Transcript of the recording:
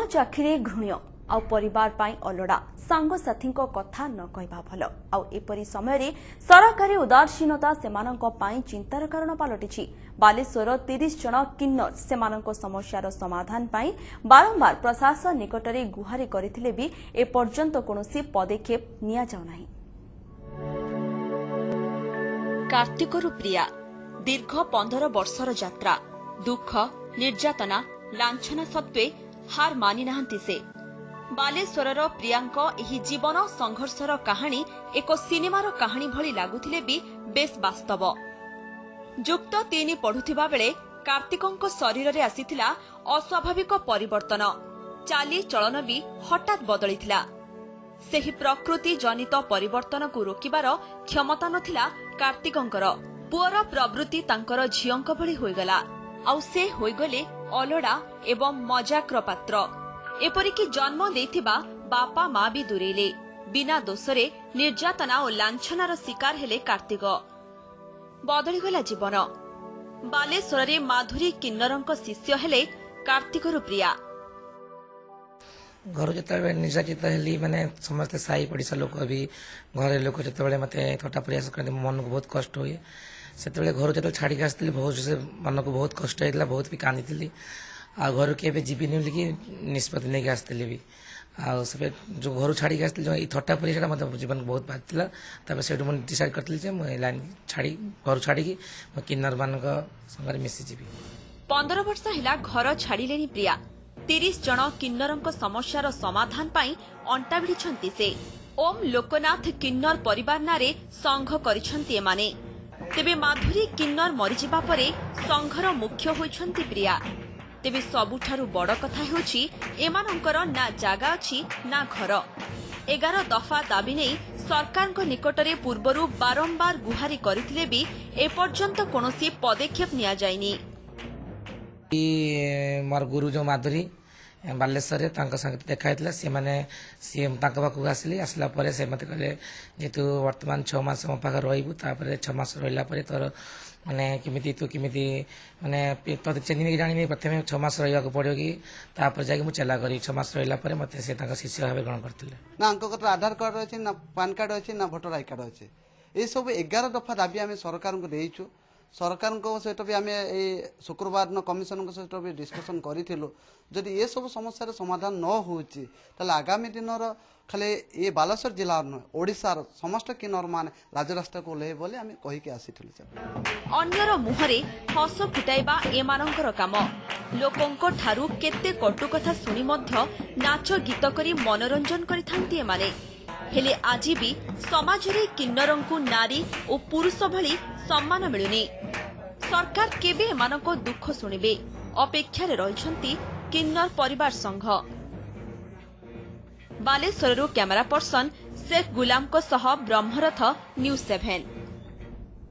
चाकरी घृण्य आउ परिवार पाई अलड़ा सांगसाथी कथा न कहबा भल आउ एपरी समय सरकारी उदासीनता सेमानंक पाई चिंतार कारण पलटिछि। बालेश्वर 30 जन किन्नर सेमानंक समस्यार समाधान पाई बारंबार प्रशासन निकटरे गुहारी करथिले भी एपर्यंत कोनोसी पदक्षेप निया जाउ नाही। कार्तिकरु प्रिया दीर्घ 15 वर्षर यात्रा दुख निर्यातना लांछना सत्वे हार मानि नाहंती से। बालेश्वरर प्रियांक एही जीवन संघर्षर कहानी एक सिनेमार कहानी भली लागुथिले भी बेस वास्तव। युक्त 3 पढ़ुथिबा बेले कार्तिकंक शरीर रे आसीथिला अस्वाभाविक परिवर्तन, चाली चलन भी हठात बदलिथिला। सेही प्रकृति जनित परिवर्तन को रोकिबार क्षमता नथिला कार्तिकंकर। पुअर प्रवृत्ति तांकर झियंक भली होइगला आउ से होइगले अलड़ा एवं मजाकर पात्र। एपरिकी जन्म देथिबा बापा माँ भी दूरेले। बिना दोषरे निर्यातना और लांछनार शिकार हेले कार्तिक। बदलिगला जीवन। बालेश्वर रे माधुरी किन्नरंक शिष्य हेले कार्तिकरु प्रिया। घर जो निर्यातित हेली माने समस्त साई पड़िशा लोक भी घर लोक जो मत थटा प्रयास करते मन को बहुत कष्ट हुए। से घर जो छाड़ी आसती बहुत से मन को बहुत कष्ट होता, बहुत भी कानी आ घर के जीविनी बोलिकी निष्पत्ति नहीं आसती भी आसे जो घर छाड़ी आसती जो थटा प्रयास मतलब जीवन को बहुत बाधिला। से डिसाइड करी लाइन छाड़ी घर छाड़ी किन्नर मान संगे मिशीजी। 15 वर्ष है घर छाड़िले प्रिया। 30 जन किन्नरंक समस्यार समाधान पाई अंटा भिड़िछंती से। ओम लोकनाथ किन्नर परिवार नारे संघ करिछंती एमाने। तेबे माधुरी किन्नर मरिजिबा परे संघर मुख्य होइछंती प्रिया। तेबे सबुठारु बड़ कथा हेउछि एमानंकर ना जागा अछि ना घर। 11 दफा दाबी नै सरकारक निकटरे पूर्वरु बारंबार गुहारी करिथिले भी एपर्यंत कोनोसी पदक्षेप निया जायनी। मोर गुरु जो माधुरी बालेश्वर संगे देखा सी मैंने सी पाक आसली आसला से मत कहले जेतु वर्तमान 6 मास मो पाखे रही 6 मास रहा तोर माने किमिति तू किमिति माने तो चिन्ह जानी प्रथम 6 मास रहा पड़ो कि जाकि मुझे चेला करी 6 मास रहा मत से शिष्य भाव ग्रहण करते ना अंक आधार कार्ड अच्छे ना पान कार्ड अच्छे ना भोटर आई कार्ड अच्छे ये सब 11 दफा दाबी आम सरकार को देचु। सरकार सहित भी आम शुक्रवार न कमिशन सहित भी डिस्कसन करूँ। जदि ये सब समस्या समाधान न हो आगामी दिन खाली ये बालेश्वर जिला नुह ओडिशार समस्त किन्नर मान राजरास्ता को ओह्लैबे बोली आम कहीकि आसीथिलु। अन्यर मुहरे हस फुटाइबा एमानंकर काम। लोकंक ठारू केते कटु कथा सुनी मध्य नाच गीत करी मनोरंजन करिथांती एमाने। हेले आज भी समाज रे किन्नरंकु नारी और पुरुष भली सम्मान मिलुनी। सरकार केबे एमानको दुख सुनिबे अपेक्षा रे रहिछंती किन्नर परिवार संघ। बालेश्वररू कैमरा पर्सन शेख गुलाम को सह ब्रह्मरथ न्यूज 7।